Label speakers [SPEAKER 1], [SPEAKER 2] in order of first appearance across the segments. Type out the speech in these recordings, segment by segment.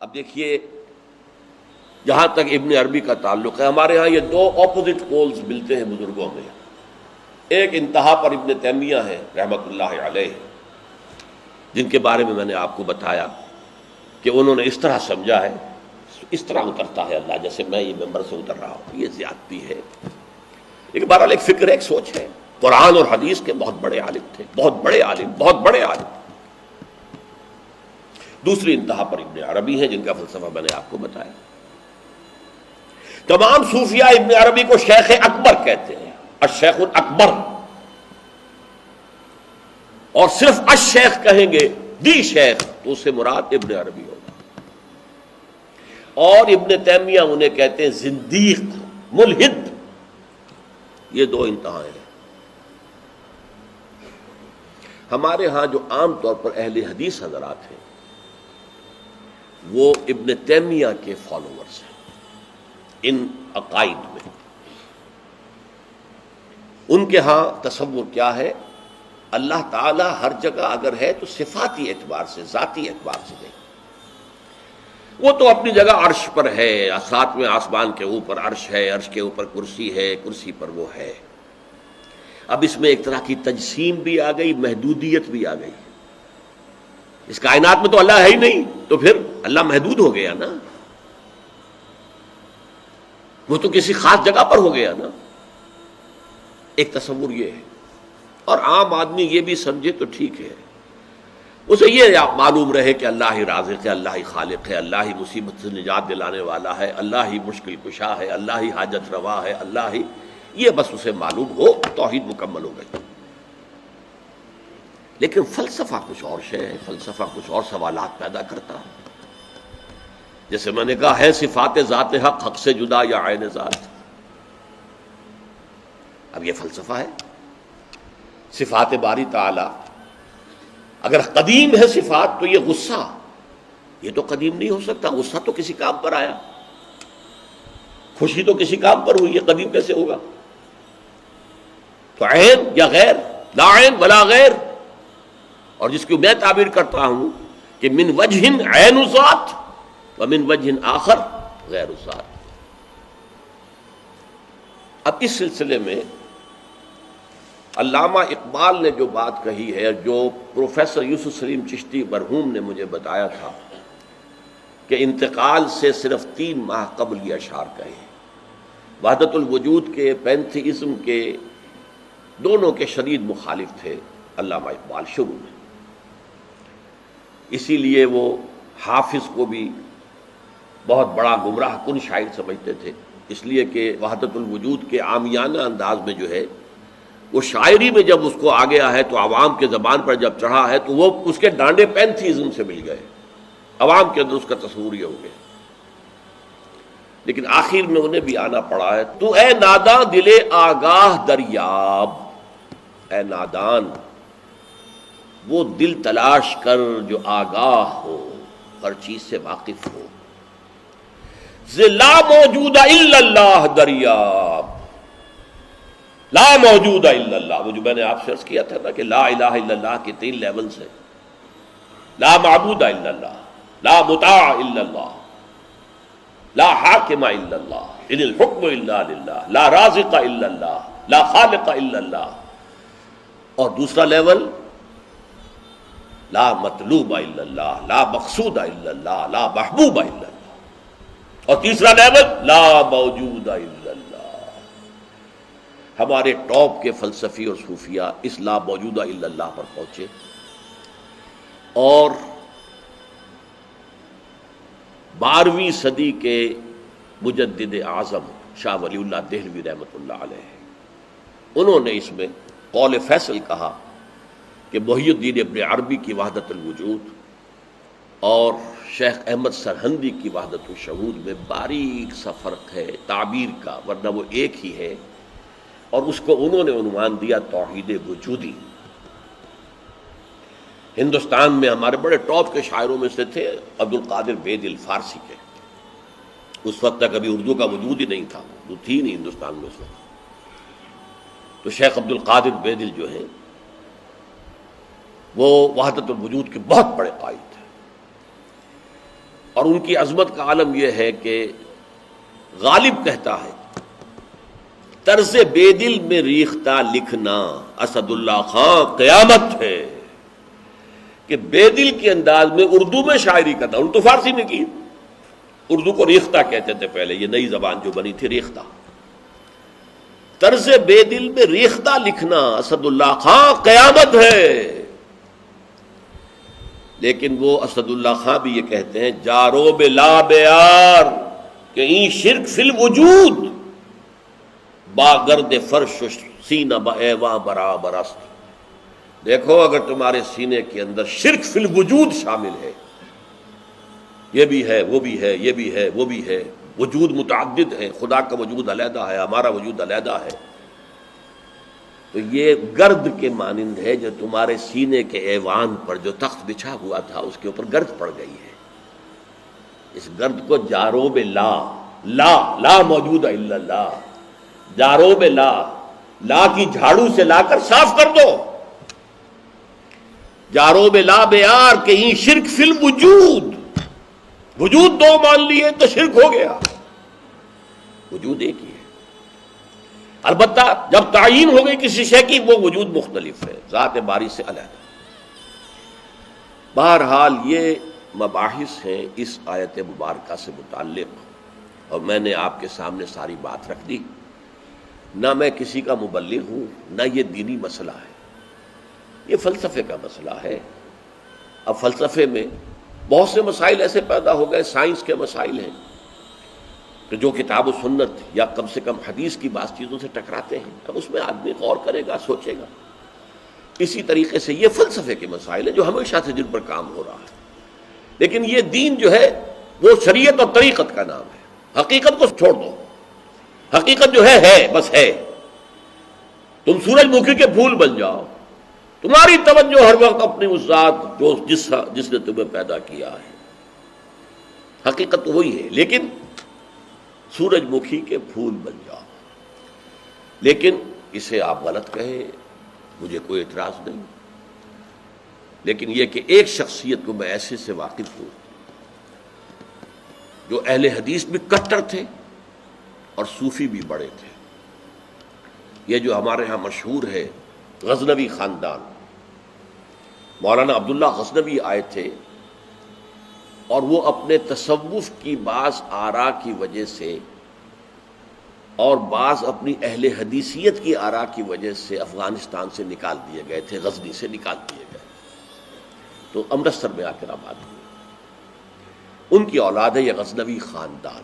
[SPEAKER 1] اب دیکھیے جہاں تک ابن عربی کا تعلق ہے، ہمارے ہاں یہ دو اپوزٹ پولز ملتے ہیں بزرگوں میں. ایک انتہا پر ابن تیمیہ ہے رحمۃ اللہ علیہ، جن کے بارے میں میں نے آپ کو بتایا کہ انہوں نے اس طرح سمجھا ہے، اس طرح اترتا ہے اللہ جیسے میں یہ ممبر سے اتر رہا ہوں، یہ زیادتی ہے. لیکن بہرحال ایک فکر ہے، ایک سوچ ہے. قرآن اور حدیث کے بہت بڑے عالم تھے، بہت بڑے عالم، بہت بڑے عالم. دوسری انتہا پر ابن عربی ہیں جن کا فلسفہ میں نے آپ کو بتایا. تمام صوفیاء ابن عربی کو شیخ اکبر کہتے ہیں، الشیخ الاکبر، اور صرف الشیخ کہیں گے، دی شیخ، تو اس سے مراد ابن عربی ہوگا. اور ابن تیمیہ انہیں کہتے ہیں زندیق، ملحد. یہ دو انتہائیں ہیں. ہمارے ہاں جو عام طور پر اہل حدیث حضرات ہیں وہ ابن تیمیہ کے فالوورز ہیں ان عقائد میں. ان کے ہاں تصور کیا ہے؟ اللہ تعالی ہر جگہ اگر ہے تو صفاتی اعتبار سے، ذاتی اعتبار سے نہیں. وہ تو اپنی جگہ عرش پر ہے، ساتویں آسمان کے اوپر عرش ہے، عرش کے اوپر کرسی ہے، کرسی پر وہ ہے. اب اس میں ایک طرح کی تجسیم بھی آ گئی، محدودیت بھی آ گئی. اس کائنات میں تو اللہ ہے ہی نہیں، تو پھر اللہ محدود ہو گیا نا، وہ تو کسی خاص جگہ پر ہو گیا نا. ایک تصور یہ ہے. اور عام آدمی یہ بھی سمجھے تو ٹھیک ہے، اسے یہ معلوم رہے کہ اللہ ہی رازق ہے، اللہ ہی خالق ہے، اللہ ہی مصیبت سے نجات دلانے والا ہے، اللہ ہی مشکل کشا ہے، اللہ ہی حاجت روا ہے، اللہ ہی، یہ بس اسے معلوم ہو، توحید مکمل ہو گئی. لیکن فلسفہ کچھ اور شے ہے، فلسفہ کچھ اور سوالات پیدا کرتا ہے. جیسے میں نے کہا ہے صفات ذات حق حق سے جدا یا عین ذات. اب یہ فلسفہ ہے. صفات باری تعالی اگر قدیم ہے صفات تو یہ غصہ، یہ تو قدیم نہیں ہو سکتا. غصہ تو کسی کام پر آیا، خوشی تو کسی کام پر ہوئی، یہ قدیم کیسے ہوگا؟ تو عین یا غیر، لا عین ولا غیر. اور جس کو میں تعبیر کرتا ہوں کہ من وجہ عین ذات ومن وجہ آخر غیر ذات. اب اس سلسلے میں علامہ اقبال نے جو بات کہی ہے، جو پروفیسر یوسف سلیم چشتی مرحوم نے مجھے بتایا تھا کہ انتقال سے صرف 3 ماہ قبل یہ اشعار کہے. وحدت الوجود کے، پینتھیزم کے، دونوں کے شدید مخالف تھے علامہ اقبال شروع میں. اسی لیے وہ حافظ کو بھی بہت بڑا گمراہ کن شاعر سمجھتے تھے، اس لیے کہ وحدت الوجود کے عامیانہ انداز میں جو ہے وہ شاعری میں جب اس کو آ گیا ہے تو عوام کے زبان پر جب چڑھا ہے تو وہ اس کے ڈانڈے پینتھیزم سے مل گئے، عوام کے اندر اس کا تصور یہ ہو گیا. لیکن آخر میں انہیں بھی آنا پڑا ہے. تو اے ناداں دل آگاہ دریاب، اے نادان وہ دل تلاش کر جو آگاہ ہو، ہر چیز سے واقف ہو. لا موجود الا اللہ دریاب، لا موجود الا اللہ. وہ جو میں نے آپ سے عرض کیا تھا نا کہ لا الہ الا اللہ کے 3 لیولز ہیں. لا معبود الا اللہ، لا مطاع الا اللہ، لا حاکم الا اللہ، ان الحکم الا للہ، لا رازق الا اللہ، لا خالق الا اللہ. اور دوسرا لیول لا مطلوب الا اللہ، لا مقصود الا اللہ، لا محبوب الا اللہ. اور تیسرا لیول لا موجود الا اللہ. ہمارے ٹاپ کے فلسفی اور صوفیاء اس لا موجودہ الا اللہ پر پہنچے. اور 12ویں صدی کے مجدد اعظم شاہ ولی اللہ دہلوی رحمۃ اللہ علیہ، انہوں نے اس میں قول فیصل کہا کہ محی الدین ابن عربی کی وحدت الوجود اور شیخ احمد سرہندی کی وحدت الشہود میں باریک سا فرق ہے تعبیر کا، ورنہ وہ ایک ہی ہے. اور اس کو انہوں نے عنوان دیا توحید وجودی. ہندوستان میں ہمارے بڑے ٹاپ کے شاعروں میں سے تھے عبد القادر بیدل فارسی کے. اس وقت تک ابھی اردو کا وجود ہی نہیں تھا، اردو تھی نہیں ہندوستان میں اس وقت. تو شیخ عبد القادر بیدل جو ہیں وہ وحدت الوجود کے بہت بڑے قائد تھے. اور ان کی عظمت کا عالم یہ ہے کہ غالب کہتا ہے طرز بے دل میں ریختہ لکھنا اسد اللہ خان قیامت ہے، کہ بے دل کے انداز میں اردو میں شاعری کرتا، ان تو فارسی میں کی، اردو کو ریختہ کہتے تھے پہلے، یہ نئی زبان جو بنی تھی ریختہ، طرز بے دل میں ریختہ لکھنا اسد اللہ خان قیامت ہے۔ لیکن وہ اسد اللہ خان بھی یہ کہتے ہیں جارو بلا بیار کہ این شرک فی الوجود با گرد فرش سینہ با ایواں برابر است۔ دیکھو اگر تمہارے سینے کے اندر شرک فی الوجود شامل ہے، یہ بھی ہے وہ بھی ہے یہ بھی ہے وہ بھی ہے، وجود متعدد ہے، خدا کا وجود علیحدہ ہے، ہمارا وجود علیحدہ ہے، تو یہ گرد کے مانند ہے جو تمہارے سینے کے ایوان پر جو تخت بچھا ہوا تھا اس کے اوپر گرد پڑ گئی ہے۔ اس گرد کو جاروب لا، لا موجود ہے الا اللہ، جاروب لا کی جھاڑو سے لا کر صاف کر دو، جاروب لا بیار کہ یہ شرک فی الوجود، وجود دو مان لیے تو شرک ہو گیا، وجود ایک ہی ہے۔ البتہ جب تعین ہو گئی کسی شے کی وہ وجود مختلف ہے، ذات باری سے علیحدہ۔ بہرحال یہ مباحث ہیں اس آیت مبارکہ سے متعلق، اور میں نے آپ کے سامنے ساری بات رکھ دی۔ نہ میں کسی کا مبلغ ہوں، نہ یہ دینی مسئلہ ہے، یہ فلسفے کا مسئلہ ہے۔ اب فلسفے میں بہت سے مسائل ایسے پیدا ہو گئے، سائنس کے مسائل ہیں کہ جو کتاب و سنت یا کم سے کم حدیث کی بعض چیزوں سے ٹکراتے ہیں، اب اس میں آدمی غور کرے گا، سوچے گا۔ اسی طریقے سے یہ فلسفے کے مسائل ہیں جو ہمیشہ سے جن پر کام ہو رہا ہے، لیکن یہ دین جو ہے وہ شریعت اور طریقت کا نام ہے۔ حقیقت کو چھوڑ دو، حقیقت جو ہے بس ہے۔ تم سورج مکھی کے پھول بن جاؤ، تمہاری توجہ ہر وقت اپنی اس ذات جو جس نے تمہیں پیدا کیا ہے، حقیقت تو وہی ہے، لیکن سورج مکھی کے پھول بن جاؤ۔ لیکن اسے آپ غلط کہیں، مجھے کوئی اعتراض نہیں، لیکن یہ کہ ایک شخصیت کو میں ایسے سے واقف ہوں جو اہل حدیث بھی کٹر تھے اور صوفی بھی بڑے تھے۔ یہ جو ہمارے ہاں مشہور ہے غزنوی خاندان، مولانا عبداللہ غزنوی آئے تھے اور وہ اپنے تصوف کی بعض آراء کی وجہ سے اور بعض اپنی اہل حدیثیت کی آراء کی وجہ سے افغانستان سے نکال دیے گئے تھے، غزنی سے نکال دیے گئے، تو امرتسر میں آ کر آباد ہوئے۔ ان کی اولاد ہے یہ غزنوی خاندان۔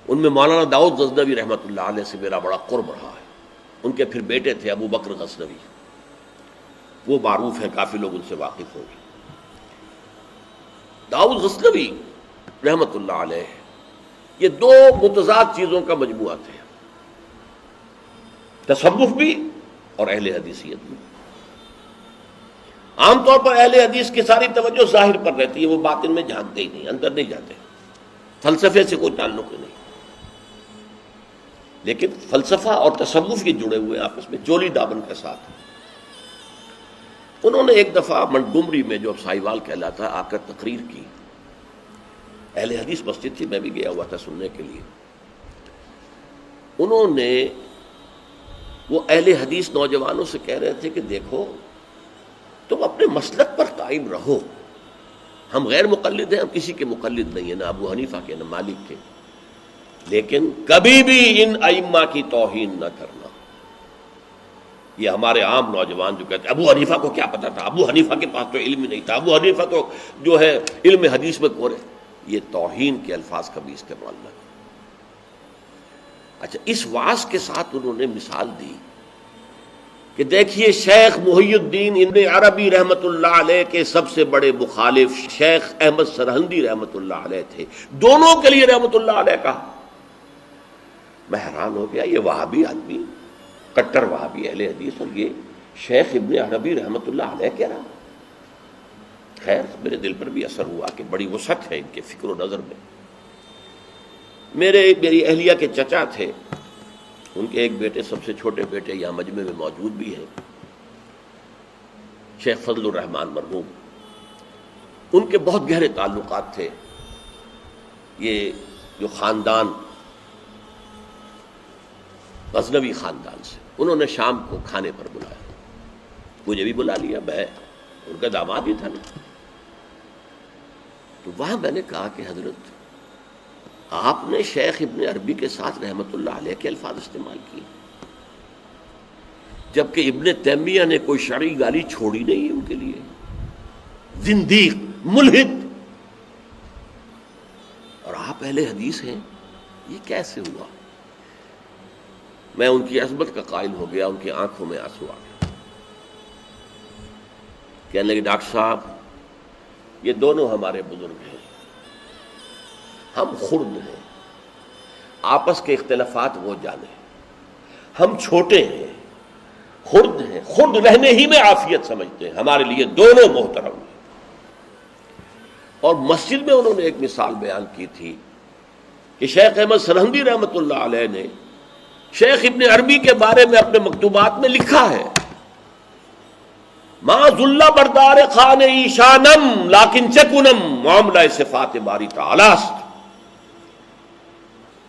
[SPEAKER 1] ان میں مولانا داؤد غزنوی رحمۃ اللہ علیہ سے میرا بڑا قرب رہا ہے۔ ان کے پھر بیٹے تھے ابو بکر غزنوی، وہ معروف ہیں، کافی لوگ ان سے واقف ہوں گے۔ داؤد غزنوی رحمۃ اللہ علیہ یہ دو متضاد چیزوں کا مجموعہ تھے، تصوف بھی اور اہل حدیثیت بھی۔ عام طور پر اہل حدیث کی ساری توجہ ظاہر پر رہتی ہے، وہ باطن میں جانتے ہی نہیں، اندر نہیں جاتے، فلسفے سے کوئی تعلق ہی نہیں۔ لیکن فلسفہ اور تصوف یہ جڑے ہوئے آپس میں چولی دامن کے ساتھ۔ انہوں نے ایک دفعہ منٹگمری میں جو اب سائیوال کہلاتا آ کر تقریر کی، اہل حدیث مسجد تھی، میں بھی گیا ہوا تھا سننے کے لیے۔ انہوں نے وہ اہل حدیث نوجوانوں سے کہہ رہے تھے کہ دیکھو تم اپنے مسلک پر قائم رہو، ہم غیر مقلد ہیں، ہم کسی کے مقلد نہیں ہیں، نہ ابو حنیفہ کے نہ مالک کے، لیکن کبھی بھی ان ائمہ کی توہین نہ کرنا۔ یہ ہمارے عام نوجوان جو کہتے ہیں ابو حنیفہ کو کیا پتا تھا، ابو حنیفہ کے پاس تو علم ہی نہیں تھا، ابو حنیفہ تو جو ہے علم حدیث میں کورے، یہ توہین کے الفاظ کبھی استعمال نہ کریں۔ اچھا، اس واعظ کے ساتھ انہوں نے مثال دی کہ دیکھیے شیخ محی الدین ابن عربی رحمۃ اللہ علیہ کے سب سے بڑے مخالف شیخ احمد سرہندی رحمۃ اللہ علیہ تھے، دونوں کے لیے رحمۃ اللہ علیہ کہا۔ میں حیران ہو گیا، یہ وہابی آدمی، کٹر وہابی اہل حدیث، اور یہ شیخ ابن عربی رحمۃ اللہ علیہ کہہ رہا۔ خیر میرے دل پر بھی اثر ہوا کہ بڑی وسعت ہے ان کے فکر و نظر میں۔ میری اہلیہ کے چچا تھے، ان کے ایک بیٹے، سب سے چھوٹے بیٹے یہاں مجمع میں موجود بھی ہیں، شیخ فضل الرحمان مرحوم۔ ان کے بہت گہرے تعلقات تھے یہ جو خاندان غزنوی خاندان سے. انہوں نے شام کو کھانے پر بلایا، مجھے بھی بلا لیا، میں ان کا داماد ہی تھا نا. تو وہاں میں نے کہا کہ حضرت آپ نے شیخ ابن عربی کے ساتھ رحمت اللہ علیہ کے الفاظ استعمال کیے، جبکہ ابن تیمیہ نے کوئی شرعی گالی چھوڑی نہیں ان کے لیے. زندیق، ملحد، اور آپ اہل حدیث ہیں، یہ کیسے ہوا؟ میں ان کی عظمت کا قائل ہو گیا، ان کی آنکھوں میں آنسو آ گیا. کہنے لگے ڈاکٹر صاحب یہ دونوں ہمارے بزرگ ہیں، ہم خرد ہیں، آپس کے اختلافات وہ جانے، ہم چھوٹے ہیں، خرد ہیں، خرد رہنے ہی میں عافیت سمجھتے ہیں، ہمارے لیے دونوں محترم ہیں. اور مسجد میں انہوں نے ایک مثال بیان کی تھی کہ شیخ احمد سرہندی رحمۃ اللہ علیہ نے شیخ ابن عربی کے بارے میں اپنے مکتوبات میں لکھا ہے ما ذل بردار خان ایشانم لیکن چکنم معاملہ صفات باری تعالی است،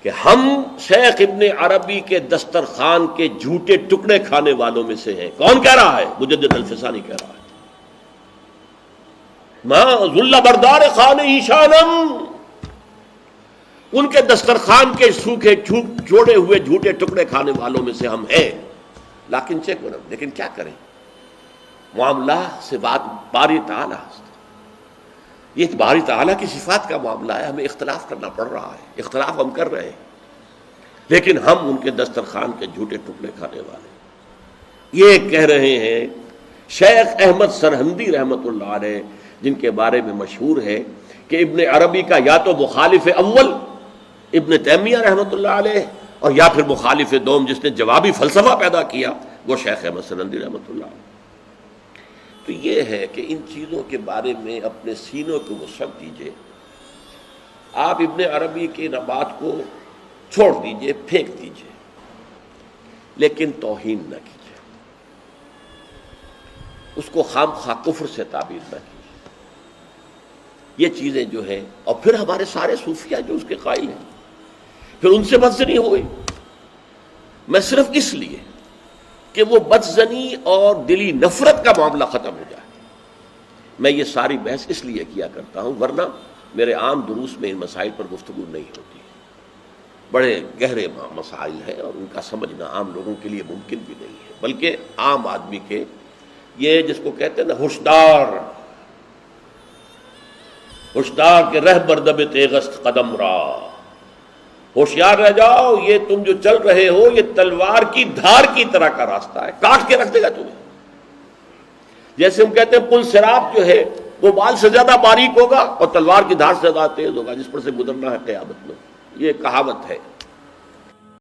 [SPEAKER 1] کہ ہم شیخ ابن عربی کے دسترخوان کے جھوٹے ٹکڑے کھانے والوں میں سے ہیں. کون کہہ رہا ہے؟ مجدد الفسانی کہہ رہا ہے. ما ذل بردار خان ایشانم، ان کے دسترخوان کے سوکھے جوڑے ہوئے جھوٹے ٹکڑے کھانے والوں میں سے ہم ہیں. لیکن چکنم، لیکن کیا کریں، معاملہ سے بات باری تعالی است. یہ باری تعالیٰ کی صفات کا معاملہ ہے، ہمیں اختلاف کرنا پڑ رہا ہے، اختلاف ہم کر رہے ہیں، لیکن ہم ان کے دسترخوان کے جھوٹے ٹکڑے کھانے والے. یہ کہہ رہے ہیں شیخ احمد سرہندی رحمۃ اللہ علیہ، جن کے بارے میں مشہور ہے کہ ابن عربی کا یا تو مخالف اول ابن تیمیہ رحمۃ اللہ علیہ، اور یا پھر مخالف دوم جس نے جوابی فلسفہ پیدا کیا، وہ شیخ احمد سرہندی رحمۃ اللہ علیہ. تو یہ ہے کہ ان چیزوں کے بارے میں اپنے سینوں کو وسعت دیجیے. آپ ابن عربی کی بات کو چھوڑ دیجیے، پھینک دیجیے، لیکن توہین نہ کیجیے، اس کو خام خواہ کفر سے تعبیر نہ کیجیے. یہ چیزیں جو ہیں، اور پھر ہمارے سارے صوفیہ جو اس کے قائل ہیں، پھر ان سے بدزنی ہو گئی. میں صرف اس لیے کہ وہ بدزنی اور دلی نفرت کا معاملہ ختم ہو جائے، میں یہ ساری بحث اس لیے کیا کرتا ہوں، ورنہ میرے عام دروس میں ان مسائل پر گفتگو نہیں ہوتی. بڑے گہرے مسائل ہیں اور ان کا سمجھنا عام لوگوں کے لیے ممکن بھی نہیں ہے، بلکہ عام آدمی کے، یہ جس کو کہتے ہیں نا ہوشدار کے رہ بردب تیغست قدم را، ہوشیار رہ جاؤ، یہ تم جو چل رہے ہو یہ تلوار کی دھار کی طرح کا راستہ ہے، کاٹ کے رکھ دے گا تمہیں. جیسے ہم کہتے ہیں پل صراط جو ہے وہ بال سے زیادہ باریک ہوگا اور تلوار کی دھار سے زیادہ تیز ہوگا، جس پر سے گزرنا ہے قیامت میں. یہ کہاوت ہے.